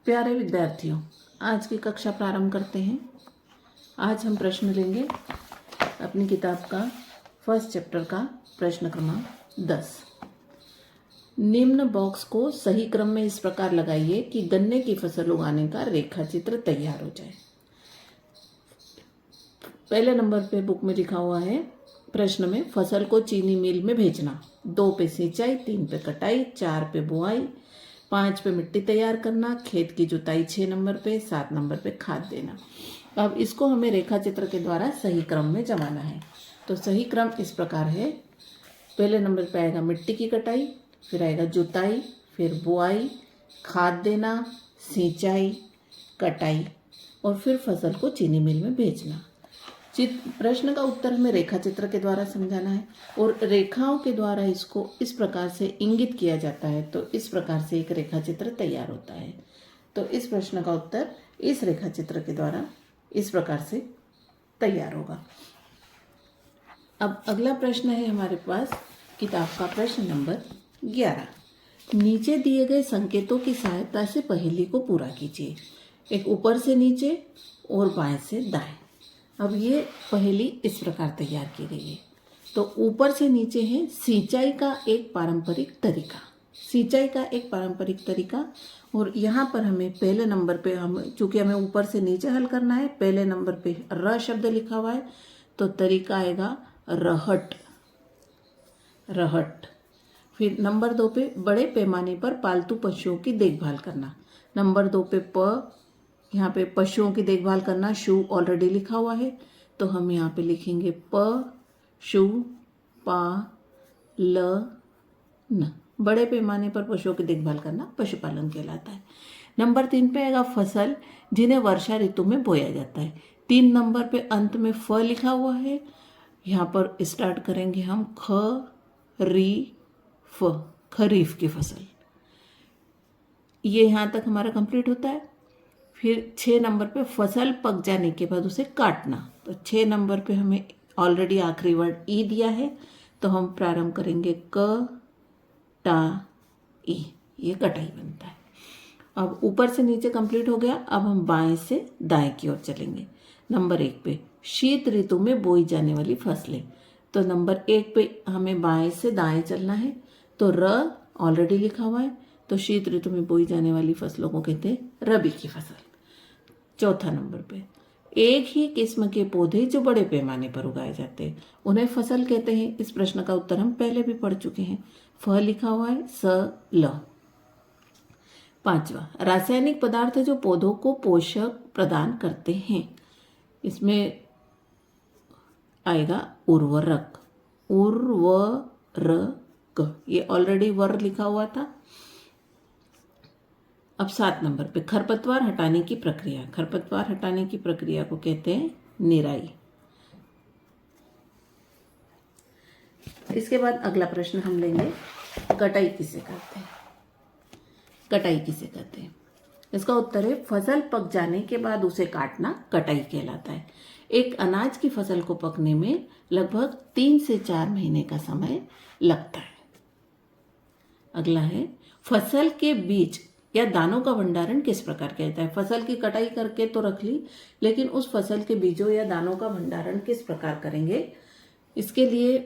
प्यारे विद्यार्थियों, आज की कक्षा प्रारंभ करते हैं। आज हम प्रश्न लेंगे अपनी किताब का फर्स्ट चैप्टर का प्रश्न क्रमांक 10। निम्न बॉक्स को सही क्रम में इस प्रकार लगाइए कि गन्ने की फसल उगाने का रेखा चित्र तैयार हो जाए। पहले नंबर पे बुक में लिखा हुआ है प्रश्न में, फसल को चीनी मिल में भेजना, 2 पे सिंचाई, 3 पे कटाई, 4 पे बुआई, 5 पे मिट्टी तैयार करना, खेत की जुताई 6 नंबर पे, 7 नंबर पे खाद देना। अब इसको हमें रेखा चित्र के द्वारा सही क्रम में जमाना है। तो सही क्रम इस प्रकार है, पहले नंबर पे आएगा मिट्टी की कटाई, फिर आएगा जुताई, फिर बुआई, खाद देना, सिंचाई, कटाई और फिर फसल को चीनी मिल में भेजना। प्रश्न का उत्तर हमें रेखा चित्र के द्वारा समझाना है और रेखाओं के द्वारा इसको इस प्रकार से इंगित किया जाता है, तो इस प्रकार से एक रेखा चित्र तैयार होता है। तो इस प्रश्न का उत्तर इस रेखा चित्र के द्वारा इस प्रकार से तैयार होगा। अब अगला प्रश्न है हमारे पास किताब का प्रश्न नंबर 11। नीचे दिए गए संकेतों की सहायता से पहेली को पूरा कीजिए। एक ऊपर से नीचे और बाएं से दाएं। अब ये पहेली इस प्रकार तैयार की गई है। तो ऊपर से नीचे है सिंचाई का एक पारंपरिक तरीका, सिंचाई का एक पारंपरिक तरीका। और यहाँ पर हमें पहले नंबर पे चूंकि हमें ऊपर से नीचे हल करना है, पहले नंबर पे र शब्द लिखा हुआ है, तो तरीका आएगा रहट, रहट। फिर नंबर 2 पे बड़े पैमाने पर पालतू पशुओं की देखभाल करना। नंबर 2 पे प, यहाँ पे पशुओं की देखभाल करना, शु ऑलरेडी लिखा हुआ है, तो हम यहाँ पे लिखेंगे प शु पा ल न। बड़े पैमाने पर पशुओं की देखभाल करना पशुपालन कहलाता है। नंबर 3 पे आएगा फसल, जिन्हें वर्षा ऋतु में बोया जाता है। 3 नंबर पे अंत में फ लिखा हुआ है, यहाँ पर स्टार्ट करेंगे हम ख री फ, खरीफ की फसल। ये यहाँ तक हमारा कंप्लीट होता है। फिर 6 नंबर पे फसल पक जाने के बाद उसे काटना, तो 6 नंबर पे हमें ऑलरेडी आखिरी वर्ड ई दिया है, तो हम प्रारंभ करेंगे क टा ई, ये कटाई बनता है। अब ऊपर से नीचे कंप्लीट हो गया। अब हम बाएं से दाएं की ओर चलेंगे। नंबर 1 पे शीत ऋतु में बोई जाने वाली फसलें, तो नंबर 1 पे हमें बाएं से दाएं चलना है, तो र ऑलरेडी लिखा हुआ है, तो शीत ऋतु में बोई जाने वाली फसलों को कहते हैं रबी की फसल। चौथा नंबर पे एक ही किस्म के पौधे जो बड़े पैमाने पर उगाए जाते हैं, उन्हें फसल कहते हैं। इस प्रश्न का उत्तर हम पहले भी पढ़ चुके हैं, फ लिखा हुआ है स ल। 5वां रासायनिक पदार्थ जो पौधों को पोषक प्रदान करते हैं, इसमें आएगा उर्वरक, उर्वरक, ये ऑलरेडी वर लिखा हुआ था। अब 7 नंबर पे खरपतवार हटाने की प्रक्रिया, खरपतवार हटाने की प्रक्रिया को कहते हैं निराई। इसके बाद अगला प्रश्न हम लेंगे, कटाई किसे कहते हैं, कटाई किसे कहते हैं। इसका उत्तर है फसल पक जाने के बाद उसे काटना कटाई कहलाता है। एक अनाज की फसल को पकने में लगभग 3 से 4 महीने का समय लगता है। अगला है फसल के बीज या दानों का भंडारण किस प्रकार कहता है। फसल की कटाई करके तो रख ली, लेकिन उस फसल के बीजों या दानों का भंडारण किस प्रकार करेंगे, इसके लिए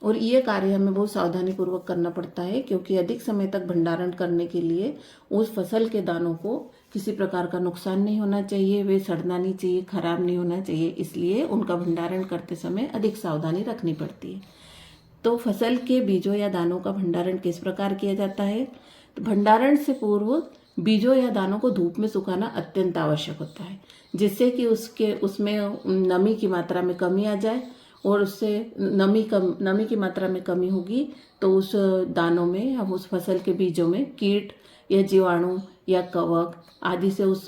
और ये कार्य हमें बहुत सावधानी पूर्वक करना पड़ता है, क्योंकि अधिक समय तक भंडारण करने के लिए उस फसल के दानों को किसी प्रकार का नुकसान नहीं होना चाहिए, वे सड़ना नहीं चाहिए, खराब नहीं होना चाहिए, इसलिए उनका भंडारण करते समय अधिक सावधानी रखनी पड़ती है। तो फसल के बीजों या दानों का भंडारण किस प्रकार किया जाता है। तो भंडारण से पूर्व बीजों या दानों को धूप में सुखाना अत्यंत आवश्यक होता है, जिससे कि उसमें नमी की मात्रा में कमी आ जाए, और उससे नमी की मात्रा में कमी होगी तो उस दानों में या उस फसल के बीजों में कीट या जीवाणु या कवक आदि से उस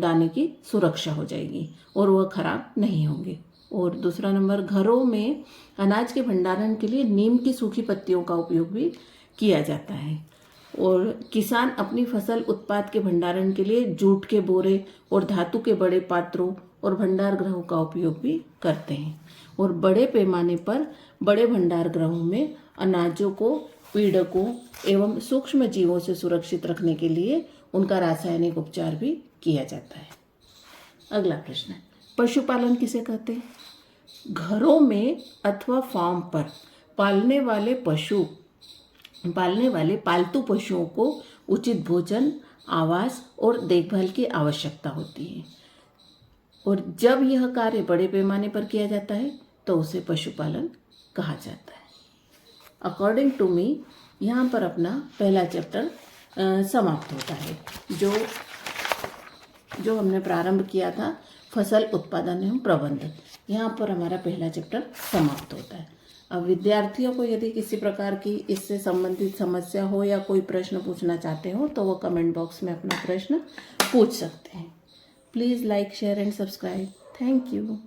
दाने की सुरक्षा हो जाएगी और वह खराब नहीं होंगे। और दूसरा नंबर, घरों में अनाज के भंडारण के लिए नीम की सूखी पत्तियों का उपयोग भी किया जाता है। और किसान अपनी फसल उत्पाद के भंडारण के लिए जूट के बोरे और धातु के बड़े पात्रों और भंडार गृहों का उपयोग भी करते हैं। और बड़े पैमाने पर बड़े भंडार गृहों में अनाजों को पीड़कों एवं सूक्ष्म जीवों से सुरक्षित रखने के लिए उनका रासायनिक उपचार भी किया जाता है। अगला प्रश्न है, पशुपालन किसे कहते हैं? घरों में अथवा फार्म पर पालने वाले पालतू पशुओं को उचित भोजन, आवास और देखभाल की आवश्यकता होती है, और जब यह कार्य बड़े पैमाने पर किया जाता है तो उसे पशुपालन कहा जाता है। अकॉर्डिंग टू मी यहाँ पर अपना पहला चैप्टर समाप्त होता है। जो हमने प्रारंभ किया था फसल उत्पादन एवं प्रबंधन, यहाँ पर हमारा पहला चैप्टर समाप्त होता है। अब विद्यार्थियों को यदि किसी प्रकार की इससे संबंधित समस्या हो या कोई प्रश्न पूछना चाहते हो तो वो कमेंट बॉक्स में अपना प्रश्न पूछ सकते हैं। Please like, share and subscribe. Thank you.